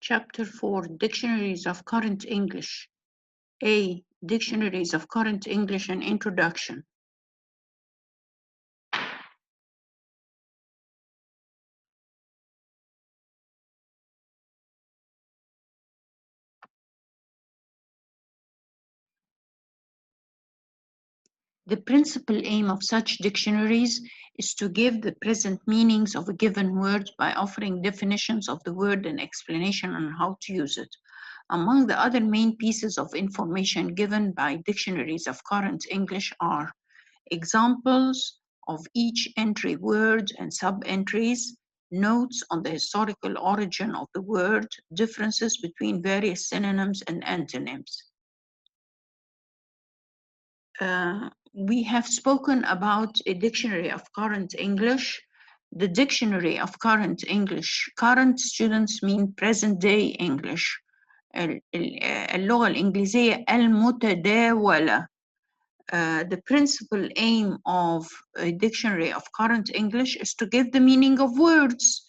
Chapter 4, Dictionaries of Current English. A. Dictionaries of Current English and Introduction. The principal aim of such dictionaries is to give the present meanings of a given word by offering definitions of the word and explanation on how to use it. Among the other main pieces of information given by dictionaries of current English are examples of each entry word and sub-entries, notes on the historical origin of the word, differences between various synonyms and antonyms. We have spoken about a dictionary of current English. The dictionary of current English, current students mean present day English. اللغة الإنجليزية المتداولة. The principal aim of a dictionary of current English is to give the meaning of words.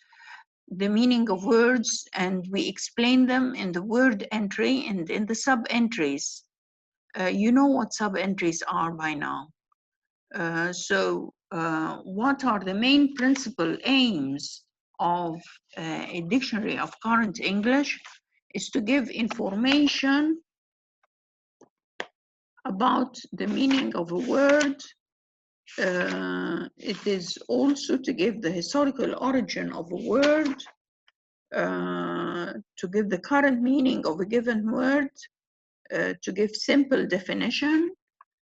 The meaning of words, and we explain them in the word entry and in the sub-entries. You know what sub-entries are by now. What are the main principal aims of a dictionary of current English is to give information about the meaning of a word. It is also to give the historical origin of a word, to give the current meaning of a given word, to give simple definition,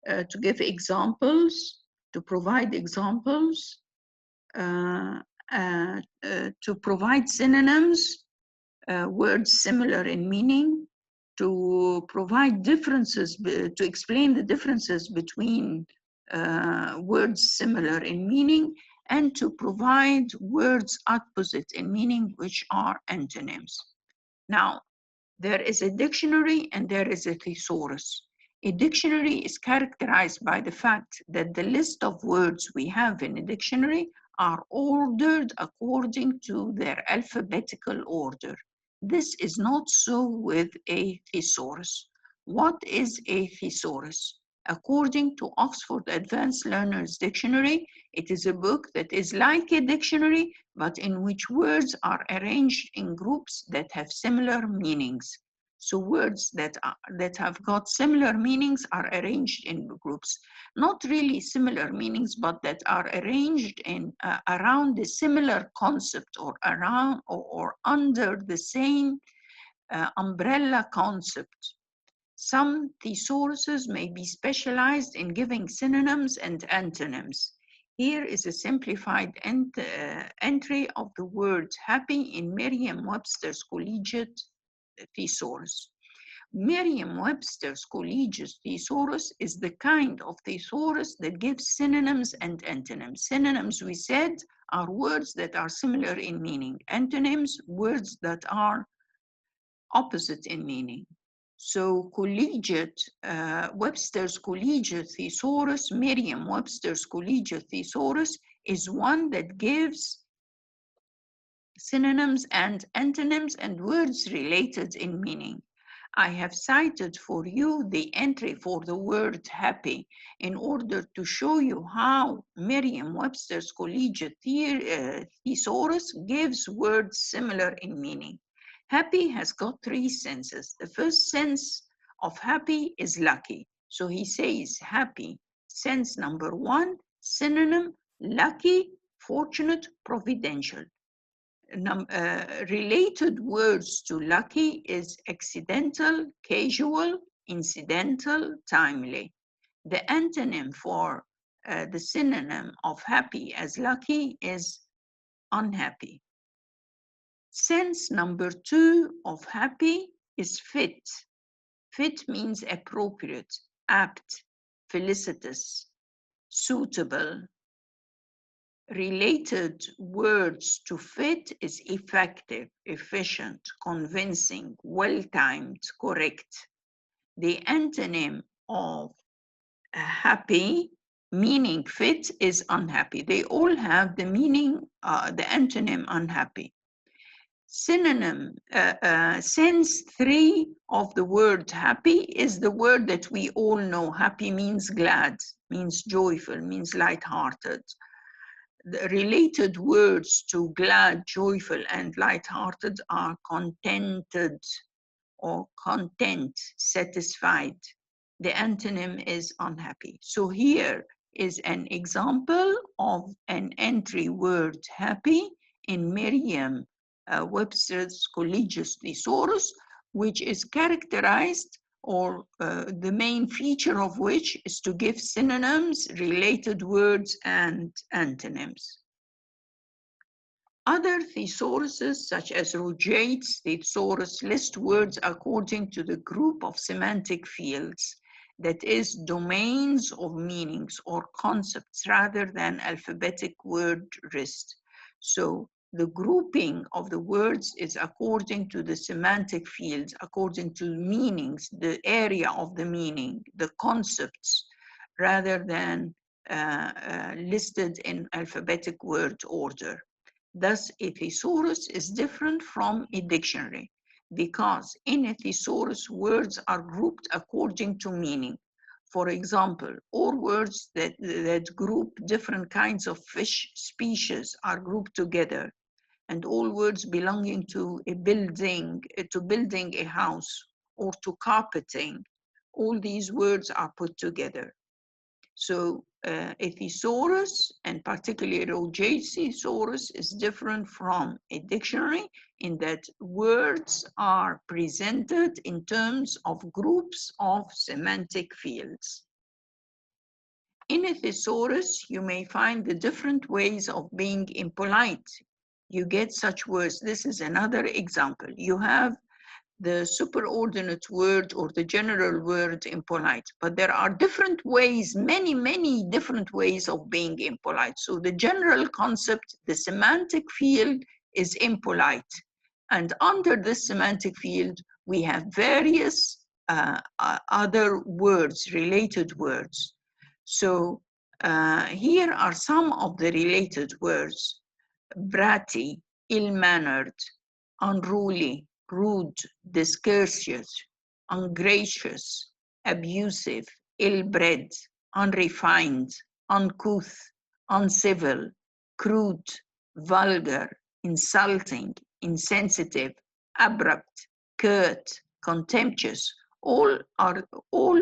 to give examples, to provide examples, to provide synonyms, words similar in meaning, to provide differences, to explain the differences between words similar in meaning, and to provide words opposite in meaning, which are antonyms. Now, there is a dictionary and there is a thesaurus. A dictionary is characterized by the fact that the list of words we have in a dictionary are ordered according to their alphabetical order. This is not so with a thesaurus. What is a thesaurus? According to Oxford Advanced Learners Dictionary, it is a book that is like a dictionary, but in which words are arranged in groups that have similar meanings. So words that have got similar meanings are arranged in groups. Not really similar meanings, but that are arranged in around a similar concept or around or under the same umbrella concept. Some thesauruses may be specialized in giving synonyms and antonyms. Here is a simplified entry of the word happy in Merriam-Webster's Collegiate Thesaurus. Merriam-Webster's Collegiate Thesaurus is the kind of thesaurus that gives synonyms and antonyms. Synonyms, we said, are words that are similar in meaning. Antonyms, words that are opposite in meaning. So Webster's Collegiate Thesaurus, Merriam-Webster's Collegiate Thesaurus is one that gives synonyms and antonyms and words related in meaning. I have cited for you the entry for the word happy in order to show you how Merriam-Webster's Collegiate Thesaurus gives words similar in meaning. Happy has got three senses. The first sense of happy is lucky. So he says happy, sense number one, synonym, lucky, fortunate, providential. Related words to lucky is accidental, casual, incidental, timely. The antonym for the synonym of happy as lucky is unhappy. Sense number two of happy is fit. Fit means appropriate, apt, felicitous, suitable. Related words to fit is effective, efficient, convincing, well-timed, correct. The antonym of happy, meaning fit, is unhappy. They all have the meaning, the antonym unhappy. Synonym, sense 3 of the word happy is the word that we all know. Happy means glad, means joyful, means light-hearted. The related words to glad, joyful, and light-hearted are contented or content, satisfied. The antonym is unhappy. So here is an example of an entry word happy in Merriam-Webster's Collegius Thesaurus, which is characterized, or the main feature of which is to give synonyms, related words, and antonyms. Other thesauruses, such as Roget's thesaurus, list words according to the group of semantic fields, that is, domains of meanings or concepts rather than alphabetic word list. So the grouping of the words is according to the semantic fields, according to meanings, the area of the meaning, the concepts, rather than listed in alphabetic word order. Thus, a thesaurus is different from a dictionary because in a thesaurus, words are grouped according to meaning. For example, all words that group different kinds of fish species are grouped together, and all words belonging to a building, building a house, or to carpeting, all these words are put together. So a thesaurus, and particularly Roget's thesaurus, is different from a dictionary in that words are presented in terms of groups of semantic fields. In a thesaurus, you may find the different ways of being impolite. You get such words. This is another example. You have the superordinate word or the general word impolite, but there are different ways, many different ways of being impolite. So the general concept, the semantic field, is impolite, and under this semantic field we have various other words, related words. So here are some of the related words: bratty, ill-mannered, unruly, rude, discourteous, ungracious, abusive, ill-bred, unrefined, uncouth, uncivil, crude, vulgar, insulting, insensitive, abrupt, curt, contemptuous. All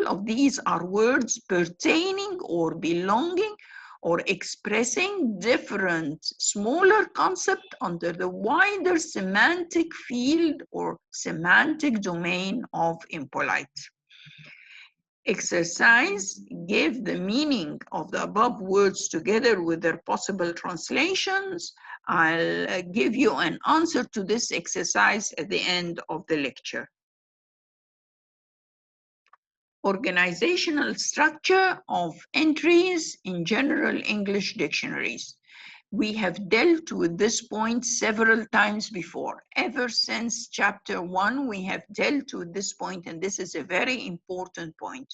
of these are words pertaining or belonging or expressing different smaller concepts under the wider semantic field or semantic domain of impolite. Exercise: give the meaning of the above words together with their possible translations. I'll give you an answer to this exercise at the end of the lecture. Organizational structure of entries in general English dictionaries. We have dealt with this point several times before. Ever since chapter 1, we have dealt with this point, and this is a very important point.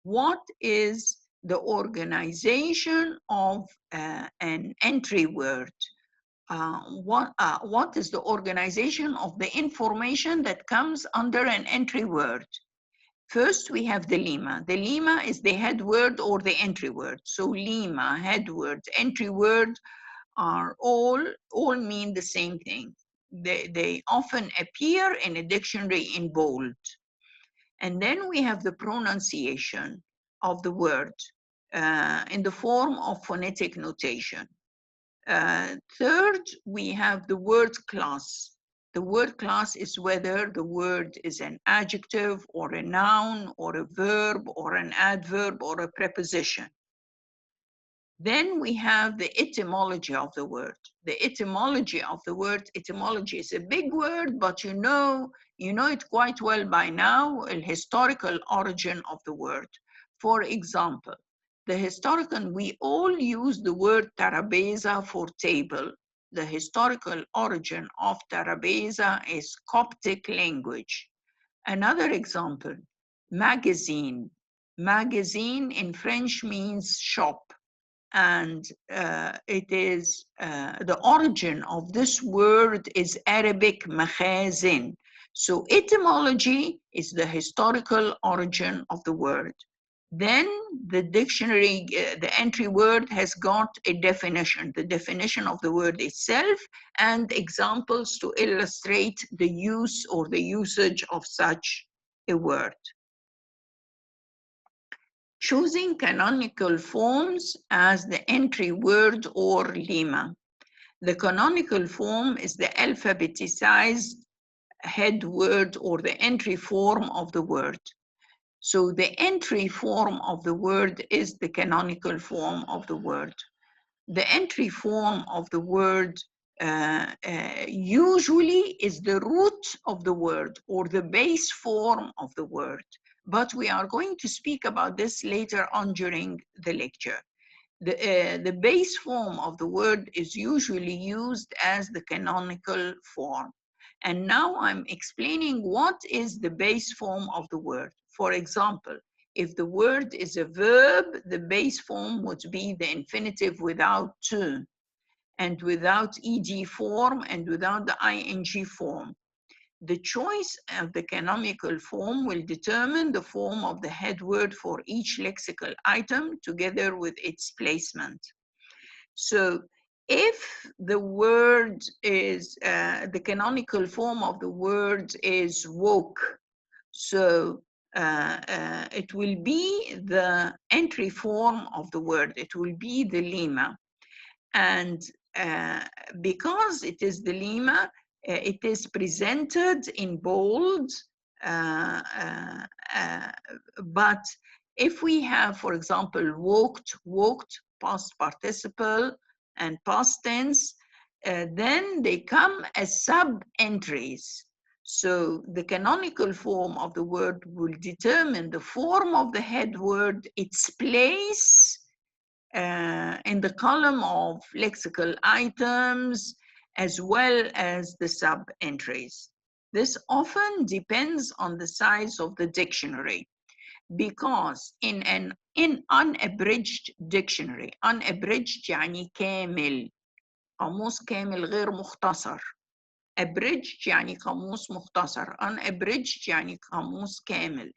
What is the organization of an entry word? What is the organization of the information that comes under an entry word? First, we have the lemma. The lemma is the head word or the entry word. So lemma, head word, entry word are all mean the same thing. They often appear in a dictionary in bold. And then we have the pronunciation of the word in the form of phonetic notation. Third, we have the word class. The word class is whether the word is an adjective or a noun or a verb or an adverb or a preposition. Then we have the etymology of the word. The etymology of the word, etymology is a big word, but you know it quite well by now, a historical origin of the word. For example, the historical, we all use the word tarabeza for table. The historical origin of tarabeza is Coptic language. Another example, magazine. Magazine in French means shop. and it is the origin of this word is Arabic مخازن. So etymology is the historical origin of the word. Then the dictionary, the entry word has got a definition, the definition of the word itself, and examples to illustrate the use or the usage of such a word. Choosing canonical forms as the entry word or lema. The canonical form is the alphabetized head word or the entry form of the word. So the entry form of the word is the canonical form of the word. The entry form of the word usually is the root of the word or the base form of the word. But we are going to speak about this later on during the lecture. The base form of the word is usually used as the canonical form. And now I'm explaining what is the base form of the word. For example, if the word is a verb, the base form would be the infinitive without to, and without ed form, and without the ing form. The choice of the canonical form will determine the form of the head word for each lexical item together with its placement. So if the word is, the canonical form of the word is woke, so it will be the entry form of the word, it will be the lema. And because it is the lema, it is presented in bold, but if we have, for example, walked, past participle, and past tense, then they come as sub-entries. So the canonical form of the word will determine the form of the head word, its place in the column of lexical items, as well as the sub-entries. This often depends on the size of the dictionary, because in an unabridged dictionary, unabridged يعني كامل، قاموس كامل غير مختصر. abridged يعني قاموس مختصر، unabridged يعني قاموس كامل.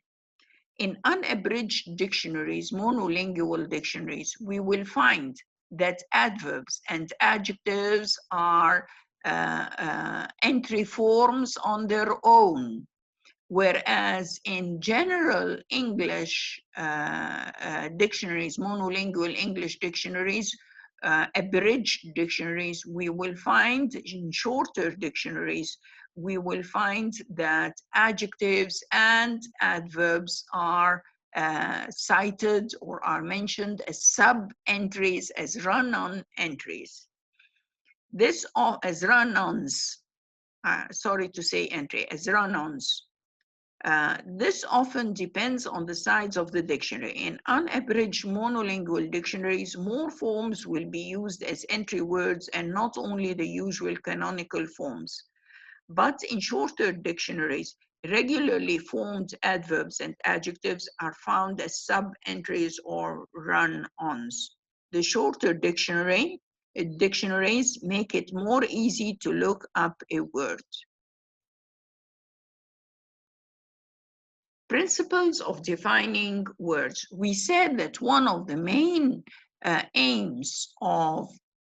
In unabridged dictionaries, monolingual dictionaries, we will find that adverbs and adjectives are entry forms on their own, whereas in general English dictionaries, monolingual English dictionaries, abridged dictionaries, we will find in shorter dictionaries, we will find that adjectives and adverbs are cited or are mentioned as sub-entries, as run-on entries. This as run-ons, sorry to say entry, as run-ons. This often depends on the size of the dictionary. In unabridged monolingual dictionaries, more forms will be used as entry words and not only the usual canonical forms. But in shorter dictionaries, regularly formed adverbs and adjectives are found as sub-entries or run-ons. The shorter dictionaries make it more easy to look up a word. Principles of defining words. We said that one of the main aims of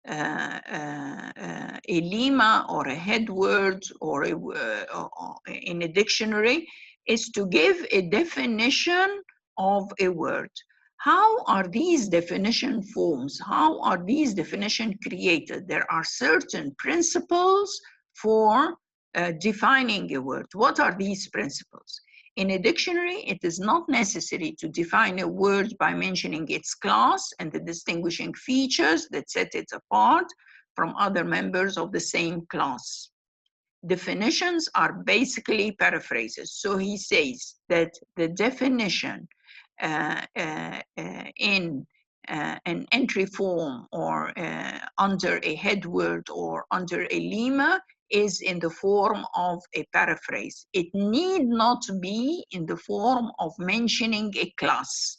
a lema or a head word or in a dictionary is to give a definition of a word. How are these definition forms? How are these definitions created? There are certain principles for defining a word. What are these principles? In a dictionary, it is not necessary to define a word by mentioning its class and the distinguishing features that set it apart from other members of the same class. Definitions are basically paraphrases. So he says that the definition in an entry form or under a head word or under a lema is in the form of a paraphrase. It need not be in the form of mentioning a class.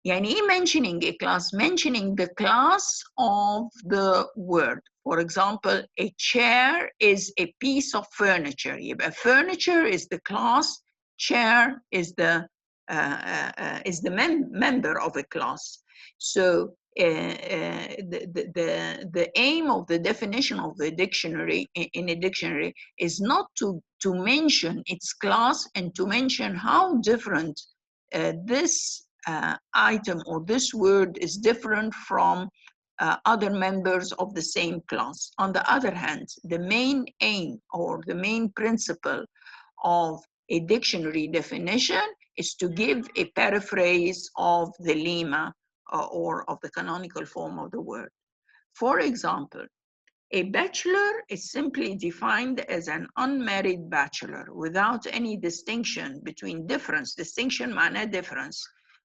يعني إيه mentioning a class? Mentioning the class of the word. For example, a chair is a piece of furniture. يبقى furniture is the class, chair is the member of a class. So the aim of the definition of the dictionary in a dictionary is not to mention its class and to mention how different this item or this word is different from other members of the same class. On the other hand, the main aim or the main principle of a dictionary definition is to give a paraphrase of the lemma or of the canonical form of the word. For example, a bachelor is simply defined as an unmarried bachelor without any distinction between difference. Distinction معناه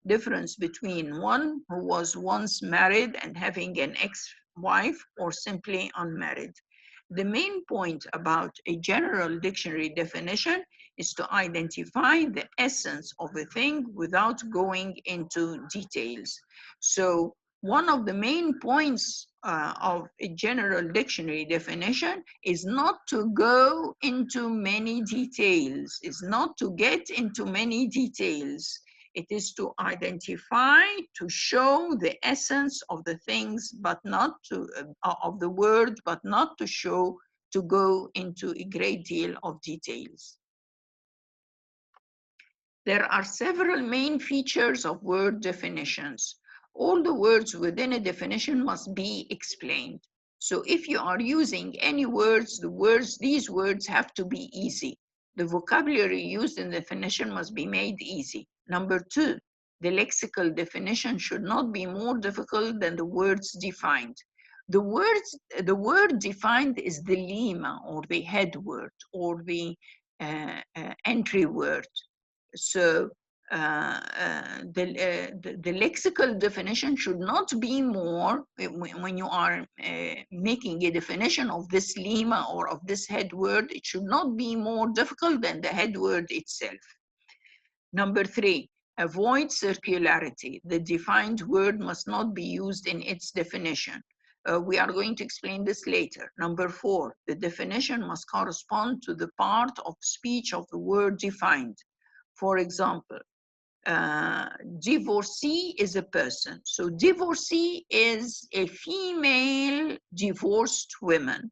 difference between one who was once married and having an ex-wife or simply unmarried. The main point about a general dictionary definition is to identify the essence of a thing without going into details. So one of the main points of a general dictionary definition is not to go into many details, is not to get into many details. It is to identify, to show the essence of the things, but not to, of the word, but not to show, to go into a great deal of details. There are several main features of word definitions. All the words within a definition must be explained. So if you are using any words, these words have to be easy. The vocabulary used in the definition must be made easy. Number two, the lexical definition should not be more difficult than the words defined. The word defined is the lemma or the head word or the entry word. So the lexical definition should not be more, when you are making a definition of this lemma or of this head word, it should not be more difficult than the head word itself. Number three, avoid circularity. The defined word must not be used in its definition. We are going to explain this later. Number four, the definition must correspond to the part of speech of the word defined. For example, divorcee is a person. So divorcee is a female divorced woman.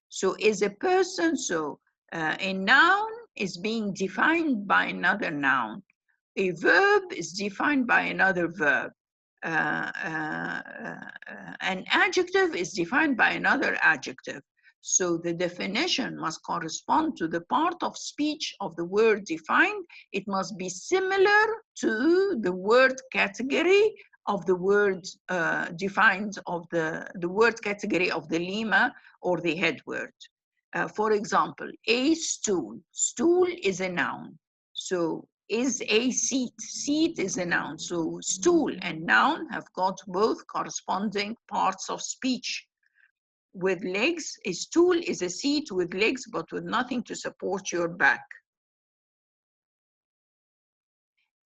So is a person, so a noun is being defined by another noun. A verb is defined by another verb. An adjective is defined by another adjective. So the definition must correspond to the part of speech of the word defined. It must be similar to the word category of the word defined of the word category of the lemma or the head word. For example, a stool. Stool is a noun. So is a seat. Seat is a noun. So stool and noun have got both corresponding parts of speech. With legs, a stool is a seat with legs, but with nothing to support your back.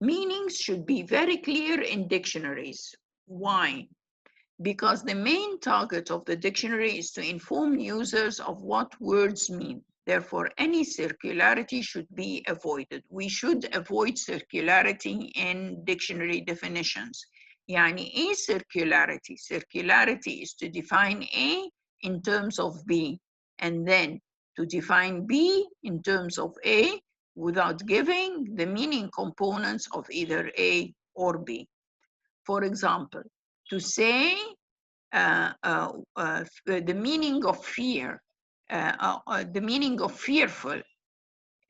Meanings should be very clear in dictionaries. Why? Because the main target of the dictionary is to inform users of what words mean. Therefore, any circularity should be avoided. We should avoid circularity in dictionary definitions. يعني إيه circularity? Circularity is to define A in terms of B, and then to define B in terms of A without giving the meaning components of either A or B. For example, to say the meaning of fear, the meaning of fearful,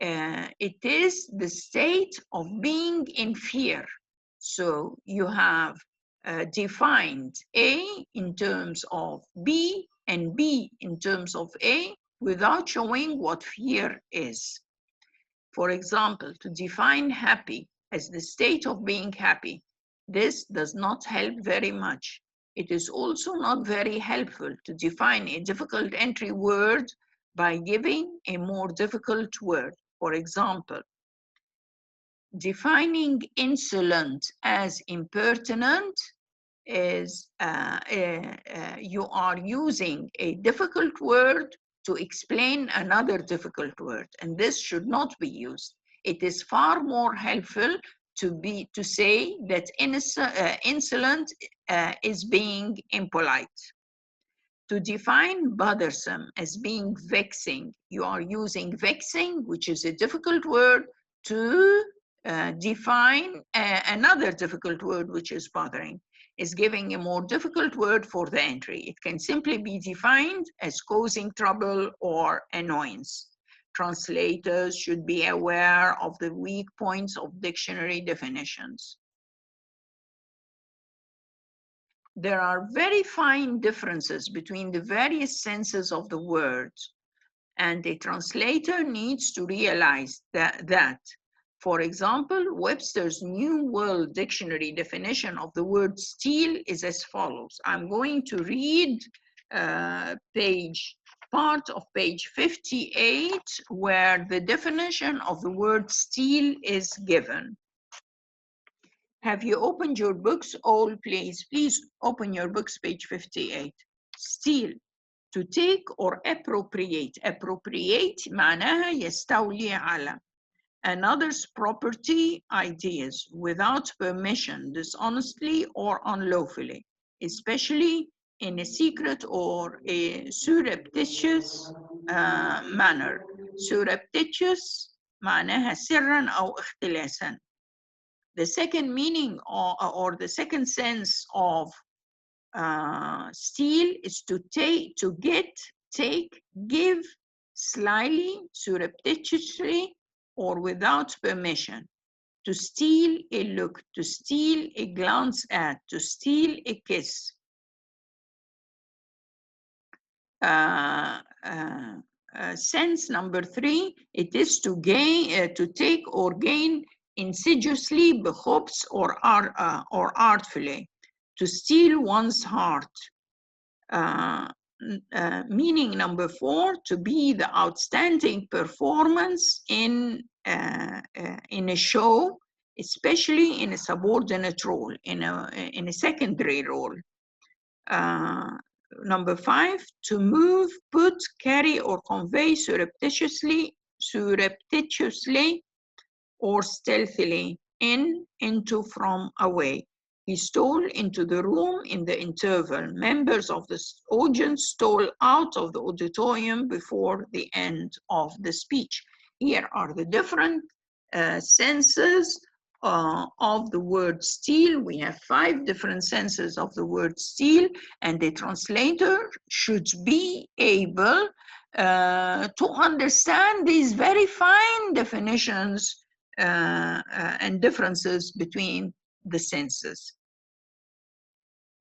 it is the state of being in fear. So you have defined A in terms of B and B in terms of A without showing what fear is. For example, to define happy as the state of being happy, this does not help very much. It is also not very helpful to define a difficult entry word by giving a more difficult word. For example, Defining insolent as impertinent is you are using a difficult word to explain another difficult word, and this should not be used. It is far more helpful to say that insolent is being impolite. To define bothersome as being vexing, you are using vexing, which is a difficult word, to define another difficult word, which is bothering. Is giving a more difficult word for the entry. It can simply be defined as causing trouble or annoyance. Translators should be aware of the weak points of dictionary definitions. There are very fine differences between the various senses of the word, and a translator needs to realize that. For example, Webster's New World Dictionary definition of the word steal is as follows. I'm going to read part of page 58, where the definition of the word steal is given. Have you opened your books? All, please open your books, page 58. Steal, to take or appropriate. Appropriate معناها يستولي على another's property, ideas, without permission, dishonestly or unlawfully, especially in a secret or a surreptitious manner. Surreptitious معناها سرا أو اختلاسا. The second meaning or the second sense of steal is to take, to get, take, give, slyly, surreptitiously, or without permission. To steal a look, to steal a glance at, to steal a kiss. Sense number 3, it is to gain, to take or gain insidiously, بخبث or artfully. To steal one's heart. Meaning number 4, to be the outstanding performance in a show, especially in a subordinate role, in a secondary role. Number 5, to move, put, carry, or convey surreptitiously, or stealthily, in, into, from, away. He stole into the room in the interval. Members of the audience stole out of the auditorium before the end of the speech. Here are the different senses of the word steal. We have 5 different senses of the word steal, and the translator should be able to understand these very fine definitions and differences between the senses.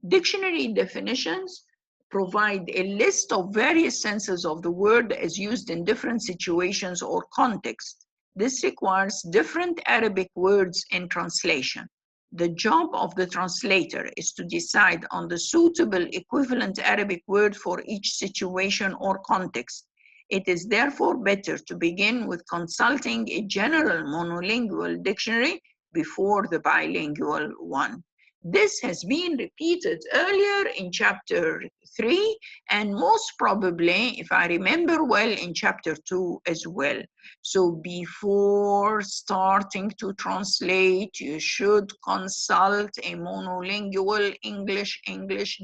Dictionary definitions provide a list of various senses of the word as used in different situations or contexts. This requires different Arabic words in translation. The job of the translator is to decide on the suitable equivalent Arabic word for each situation or context. It is therefore better to begin with consulting a general monolingual dictionary before the bilingual one. This has been repeated earlier in chapter 3, and most probably, if I remember well, in chapter 2 as well. So before starting to translate, you should consult a monolingual English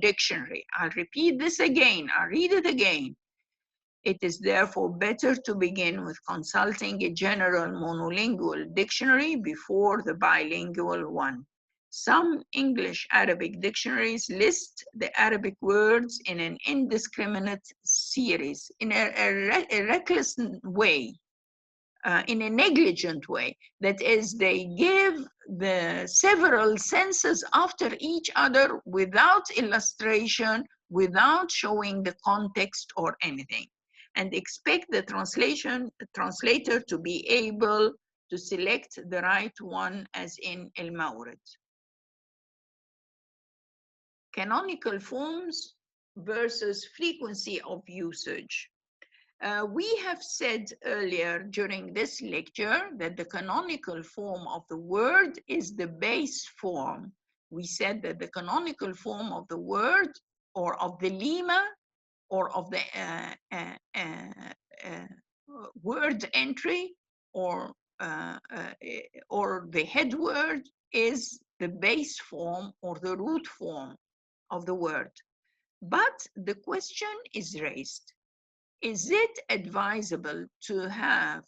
dictionary. I'll repeat this again. I'll read it again. It is therefore better to begin with consulting a general monolingual dictionary before the bilingual one. Some English Arabic dictionaries list the Arabic words in an indiscriminate series, in a reckless way, in a negligent way. That is, they give the several senses after each other without illustration, without showing the context or anything, and expect the translator to be able to select the right one, as in al-Mawrid. Canonical forms versus frequency of usage. We have said earlier during this lecture that the canonical form of the word is the base form. We said that the canonical form of the word or of the lemma or of the word entry or the head word is the base form or the root form of the word. But the question is raised. Is it advisable to have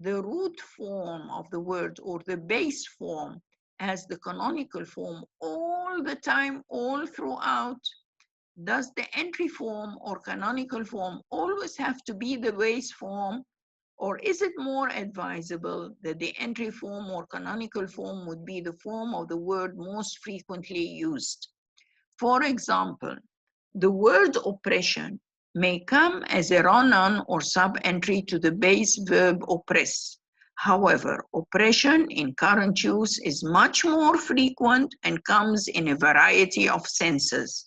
the root form of the word or the base form as the canonical form all the time, all throughout? Does the entry form or canonical form always have to be the base form? Or is it more advisable that the entry form or canonical form would be the form of the word most frequently used? For example, the word oppression may come as a run-on or sub-entry to the base verb oppress. However, oppression in current use is much more frequent and comes in a variety of senses.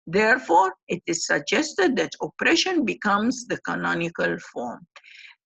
Therefore, it is suggested that oppression becomes the canonical form.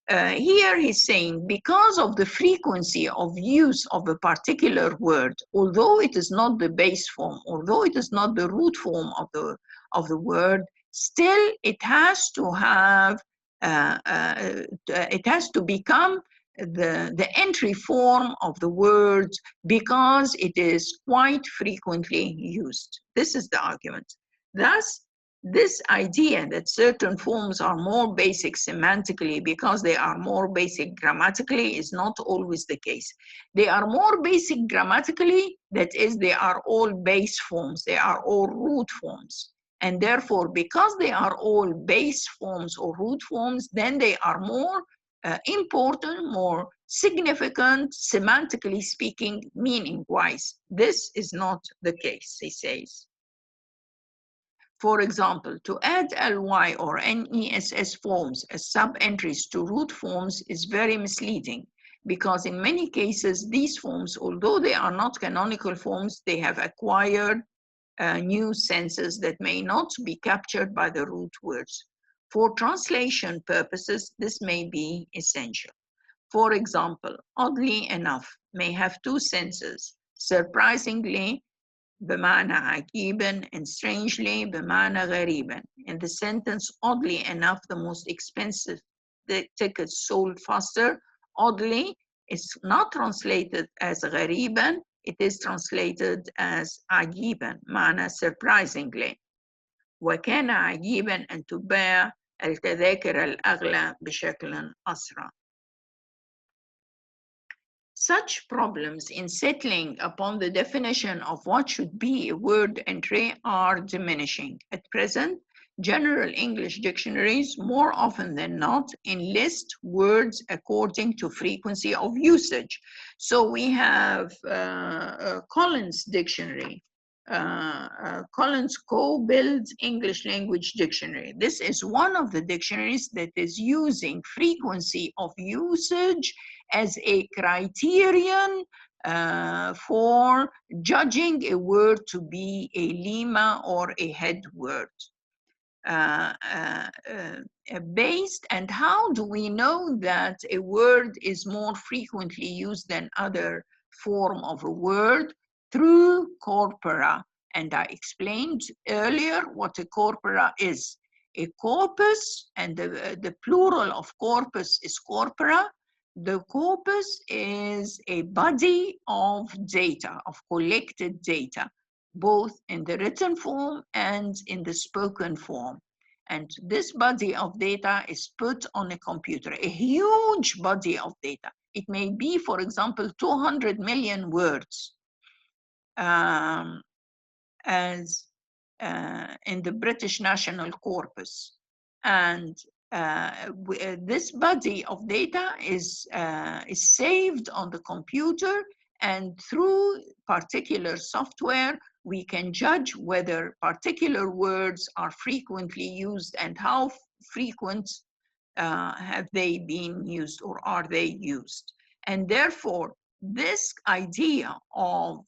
Here he's saying because of the frequency of use of a particular word, although it is not the base form, although it is not the root form of the word, still it has to have, it has to become the entry form of the word because it is quite frequently used. This is the argument. Thus, this idea that certain forms are more basic semantically because they are more basic grammatically is not always the case. They are more basic grammatically, that is, they are all base forms, they are all root forms. And therefore, because they are all base forms or root forms, then they are more important, more significant, semantically speaking, meaning-wise. This is not the case, he says. For example, to add ly or ness forms as sub-entries to root forms is very misleading because in many cases, these forms, although they are not canonical forms, they have acquired new senses that may not be captured by the root words. For translation purposes, this may be essential. For example, oddly enough may have two senses. Surprisingly, بمعنى عجيبا and strangely بمعنى غريبا. In the sentence, oddly enough, the most expensive tickets sold faster. Oddly, it's not translated as غريبا, it is translated as عجيبا, معنى surprisingly. وكان عجيبا أن تباع التذاكر الأغلى بشكل أسرع. Such problems in settling upon the definition of what should be a word entry are diminishing. At present, general English dictionaries, more often than not, enlist words according to frequency of usage. So we have Collins Dictionary, Collins Co-Build English Language Dictionary. This is one of the dictionaries that is using frequency of usage as a criterion for judging a word to be a lemma or a head word. Based, and how do we know that a word is more frequently used than other form of a word? Through corpora. And I explained earlier what a corpora is. A corpus, and the plural of corpus is corpora. The corpus is a body of data, of collected data, both in the written form and in the spoken form. And this body of data is put on a computer, a huge body of data. It may be, for example, 200 million words, as in the British National Corpus. And this body of data is saved on the computer, and through particular software, we can judge whether particular words are frequently used and how frequent have they been used or are they used. And therefore, this idea of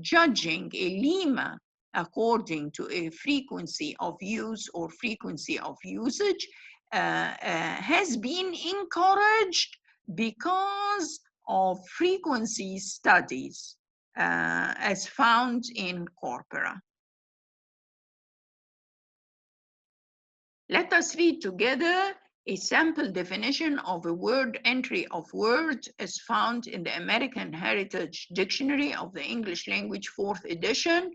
judging a lemma according to a frequency of use or frequency of usage has been encouraged because of frequency studies as found in corpora. Let us read together a sample definition of a word entry of words as found in the American Heritage Dictionary of the English Language 4th edition,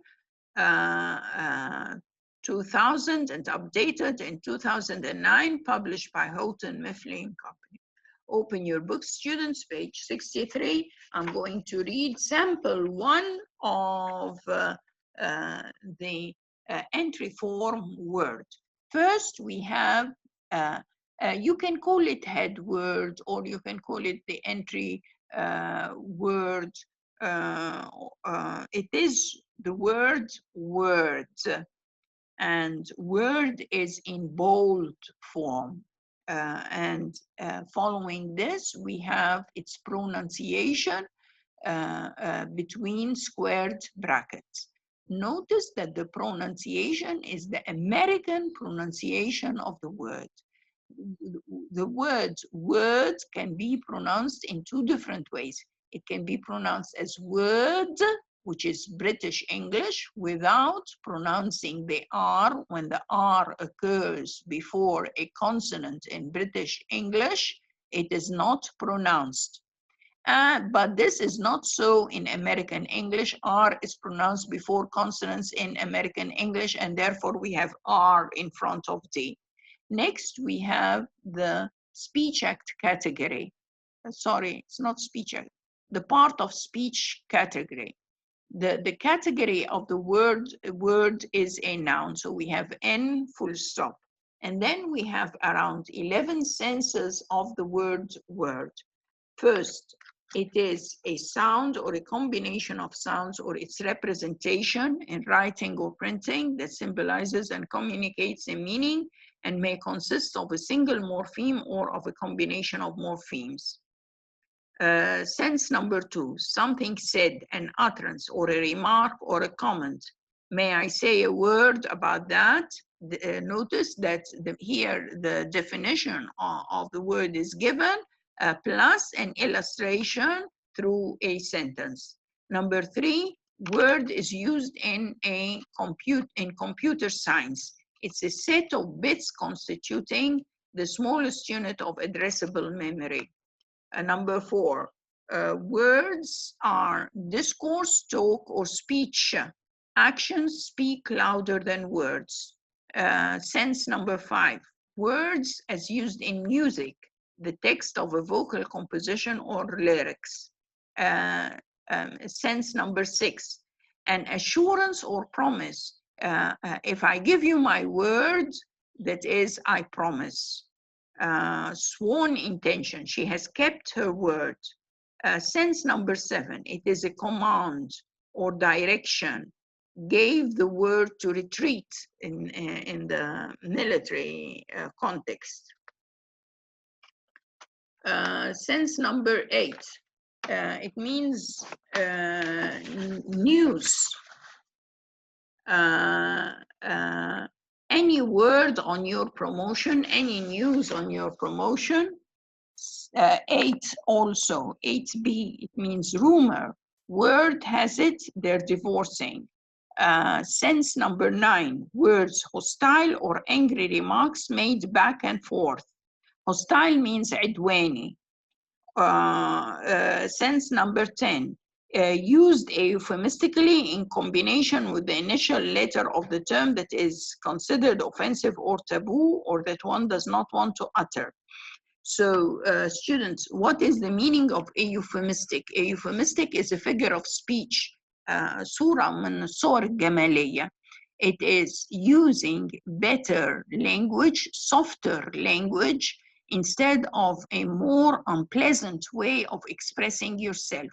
2000 and updated in 2009, published by Houghton Mifflin Company. Open your book, students, page 63. I'm going to read sample 1 of the entry form word. First, we have, you can call it head word, or you can call it the entry word. It is the word word, and word is in bold form. Following this, we have its pronunciation between squared brackets. Notice that the pronunciation is the American pronunciation of the word. The word can be pronounced in 2 different ways. It can be pronounced as word, which is British English, without pronouncing the R. When the R occurs before a consonant in British English, it is not pronounced. But this is not so in American English. R is pronounced before consonants in American English, and therefore we have R in front of D. Next, we have the speech act category. Sorry, it's not speech act. The part of speech category. The category of the word is a noun. So we have N full stop. And then we have around 11 senses of the word. First, it is a sound or a combination of sounds or its representation in writing or printing that symbolizes and communicates a meaning and may consist of a single morpheme or of a combination of morphemes. Sense number 2, something said, an utterance or a remark or a comment. May I say a word about that? Notice that here the definition of the word is given, plus an illustration through a sentence. Number 3, word is used in computer science. It's a set of bits constituting the smallest unit of addressable memory. Number 4, words are discourse, talk, or speech. Actions speak louder than words. Sense number 5, words as used in music, the text of a vocal composition or lyrics. Sense number 6, an assurance or promise. If I give you my word, that is, I promise. Sworn intention, she has kept her word. Sense number 7, it is a command or direction. Gave the word to retreat in the military context. Sense number 8, it means news. Any word on your promotion, any news on your promotion. 8 also, 8b, it means rumor. Word has it, they're divorcing. Sense number 9, words hostile or angry remarks made back and forth. Hostile means عدواني. Sense number 10, used euphemistically in combination with the initial letter of the term that is considered offensive or taboo, or that one does not want to utter. So students, what is the meaning of a euphemistic? A euphemistic is a figure of speech, صورة من الصور الجمالية. It is using better language, softer language, instead of a more unpleasant way of expressing yourself.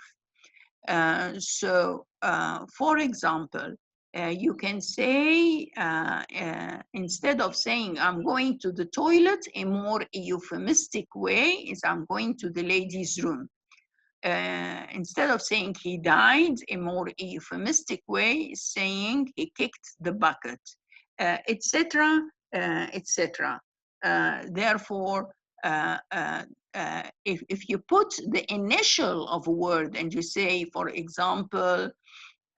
For example, you can say, instead of saying, I'm going to the toilet, a more euphemistic way is, I'm going to the ladies' room. Instead of saying he died, a more euphemistic way is saying he kicked the bucket, etc., etc. Therefore, if you put the initial of a word and you say, for example,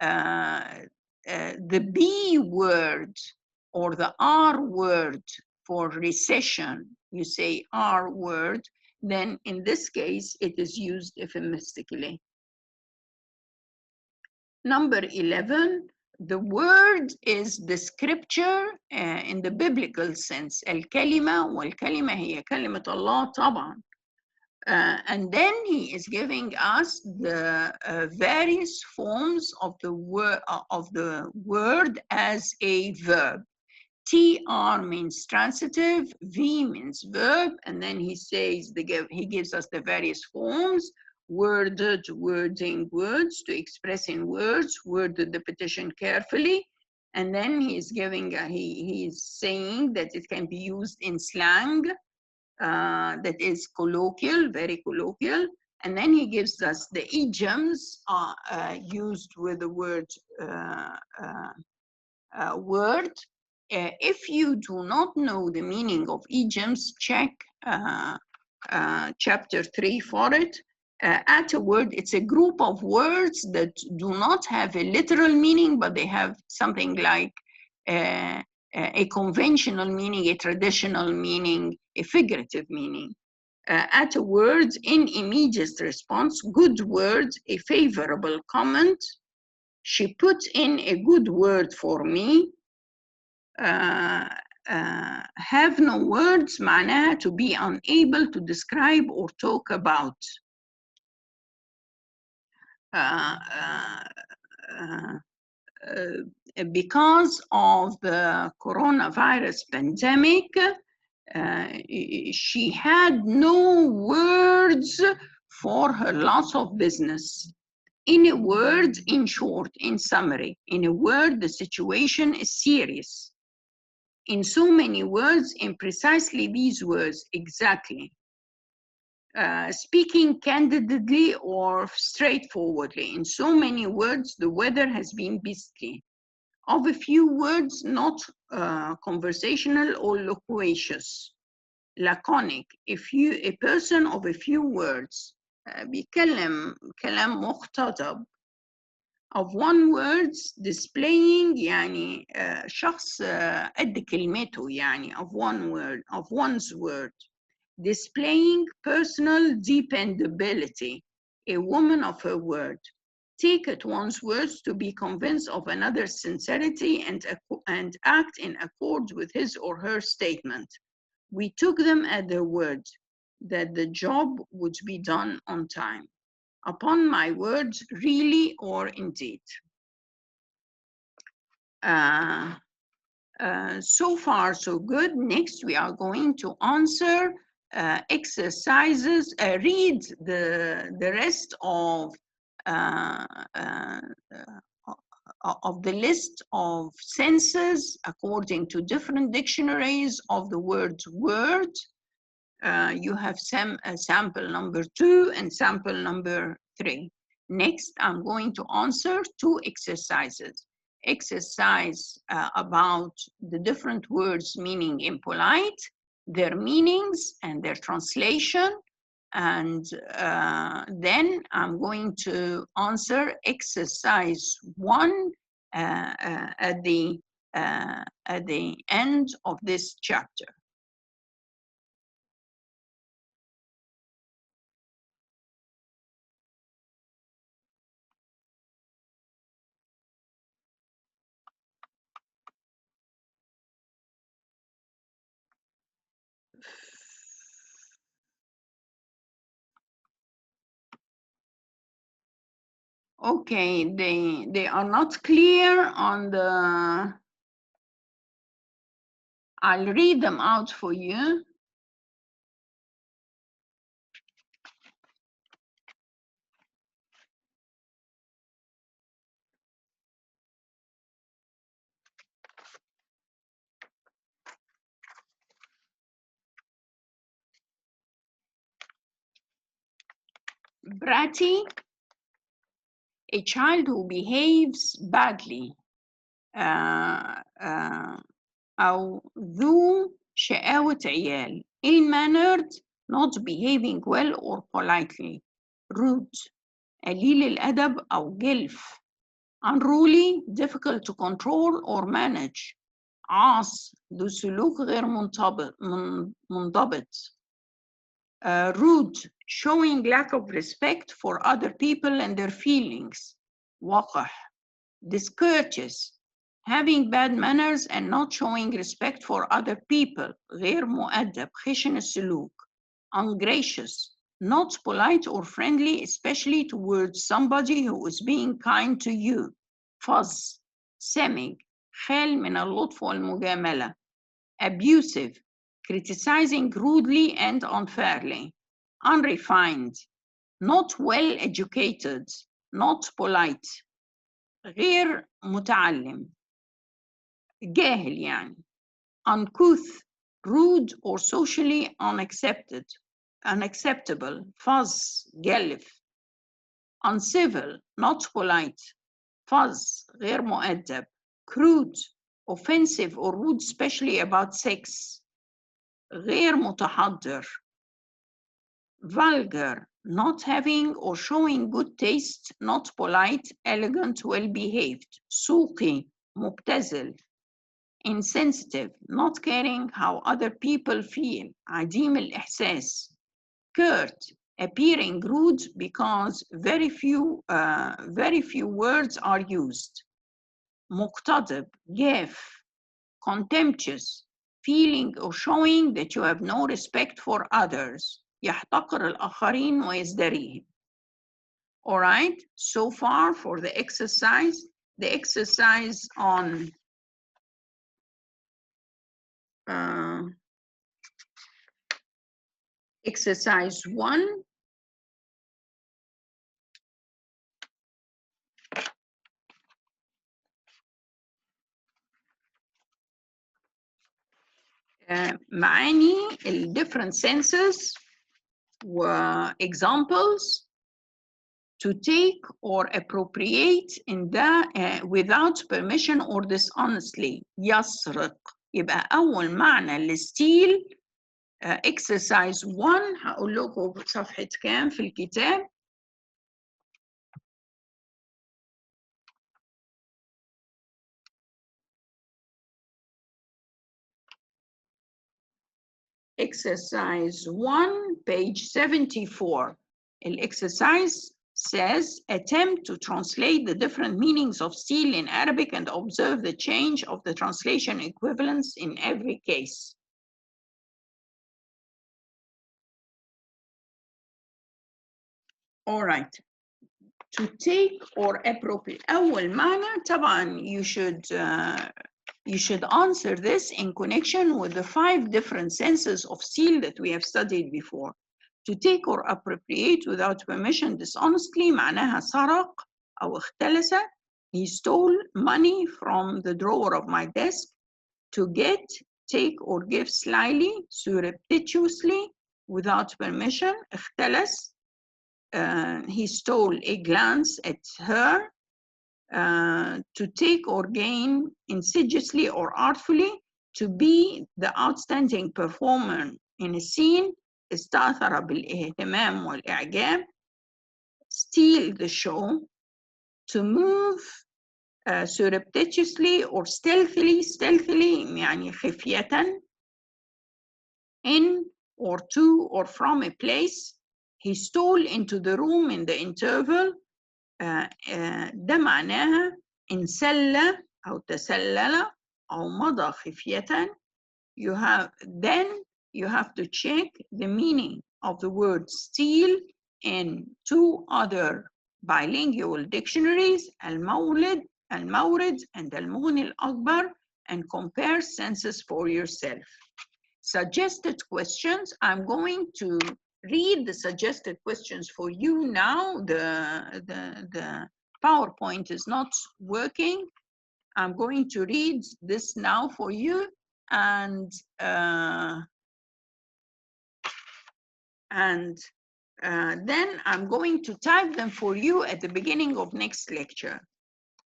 the B word or the R word for recession, you say R word, then in this case, it is used euphemistically. Number 11, the word is the scripture in the biblical sense. الكلمة والكلمة هي كلمة الله طبعا. And then he is giving us the various forms of the word as a verb. TR means transitive, V means verb, and then he says he gives us the various forms: worded, wording, words, to express in words, worded the petition carefully, and then he's giving he's saying that it can be used in slang that is colloquial, very colloquial, and then he gives us the idioms used with the word word. If you do not know the meaning of idioms, check chapter 3 for it. At a word, it's a group of words that do not have a literal meaning, but they have something like a conventional meaning, a traditional meaning, a figurative meaning. At a word, in immediate response, good word, a favorable comment. She put in a good word for me. Have no words معناها to be unable to describe or talk about. Because of the coronavirus pandemic, she had no words for her loss of business. In a word, in short, in summary, in a word, the situation is serious. In so many words, in precisely these words, exactly. Speaking candidly or straightforwardly, in so many words, the weather has been beastly. Of a few words, not conversational or loquacious. Laconic, a person of a few words. بيتكلم كلام مقتضب. Of one words, displaying يعني شخص قد كلمته يعني of one word, of one's word. Displaying personal dependability, a woman of her word. Take at one's words to be convinced of another's sincerity and act in accord with his or her statement. We took them at their word that the job would be done on time. Upon my word, really or indeed. So far, so good. Next, we are going to answer exercises, read the rest of the list of senses according to different dictionaries of the word word. You have sample number 2 and sample number 3. Next, I'm going to answer 2 exercises. Exercise about the different words meaning impolite, their meanings and their translation. And then I'm going to answer exercise 1 at the end of this chapter. Okay, they are not clear on the, I'll read them out for you. Bratty, a child who behaves badly. أو ذو شقاوة عيال. ill-mannered, not behaving well or politely. rude, قليل الأدب أو جلف. unruly, difficult to control or manage. عاص، ذو سلوك غير منضبط. rude, showing lack of respect for other people and their feelings. وقح. discourteous, having bad manners and not showing respect for other people. غير مؤدب، خشن السلوك. ungracious, not polite or friendly, especially towards somebody who is being kind to you. fuzz, سمج، خال من اللطف والمجاملة. abusive, criticizing rudely and unfairly. unrefined, not well educated, not polite. غير متعلم، جاهل يعني. uncouth, rude or socially unacceptable. fuzz، جلف. uncivil, not polite. fuzz، غير مؤدب. crude, offensive or rude, especially about sex. غير متحضر. vulgar, not having or showing good taste, not polite, elegant, well-behaved. سوقي، مبتذل. insensitive, not caring how other people feel. عديم الإحساس. curt, appearing rude because very few words are used. مقتضب، جاف. contemptuous, feeling or showing that you have no respect for others. يحتقر الآخرين ويزدريهم. All right, so far for the exercise on exercise 1. معاني ال different senses و examples to take or appropriate in the without permission or dishonestly. يسرق. يبقى أول معنى للستيل exercise 1. هقول لكم صفحة كام في الكتاب. Exercise 1, page 74. Exercise says, attempt to translate the different meanings of steal in Arabic and observe the change of the translation equivalents in every case. All right. To take or appropriate. أول معنى طبعا you should answer this in connection with the 5 different senses of steal that we have studied before. To take or appropriate without permission dishonestly معناها سرق أو اختلس. He stole money from the drawer of my desk. To get, take or give slyly, surreptitiously, without permission. اختلس. He stole a glance at her. To take or gain insidiously or artfully. To be the outstanding performer in a scene. استأثر بالاهتمام والإعجاب. Steal the show. To move surreptitiously or stealthily. يعني خفية. In or to or from a place. He stole into the room in the interval. ده معناها انسل أو تسلل أو مضى خفية. You have to check the meaning of the word steal in 2 other bilingual dictionaries, المورد and المغني الأكبر, and compare senses for yourself. Suggested questions. I'm going to read the suggested questions for you now. The PowerPoint is not working. I'm going to read this now for you, and then I'm going to type them for you at the beginning of next lecture.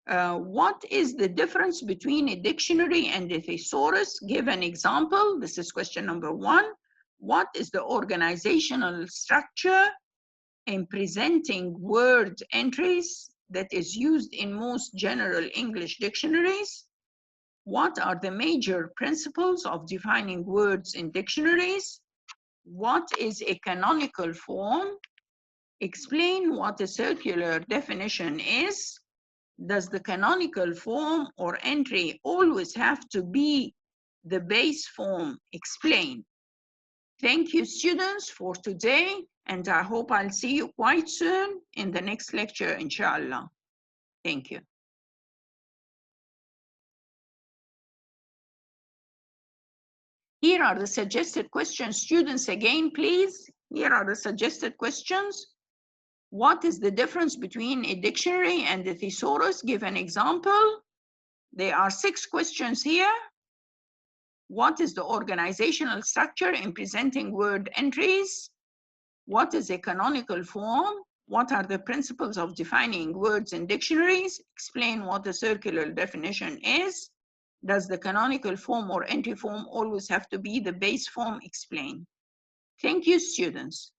What is the difference between a dictionary and a thesaurus? Give an example. This is question number 1. What is the organizational structure in presenting word entries that is used in most general English dictionaries? What are the major principles of defining words in dictionaries? What is a canonical form? Explain what a circular definition is. Does the canonical form or entry always have to be the base form? Explain. Thank you, students, for today, and I hope I'll see you quite soon in the next lecture, inshallah. Thank you. Here are the suggested questions. Students, again, please. Here are the suggested questions. What is the difference between a dictionary and a thesaurus? Give an example. There are 6 questions here. What is the organizational structure in presenting word entries? What is a canonical form? What are the principles of defining words in dictionaries? Explain what a circular definition is. Does the canonical form or entry form always have to be the base form? Explain. Thank you, students.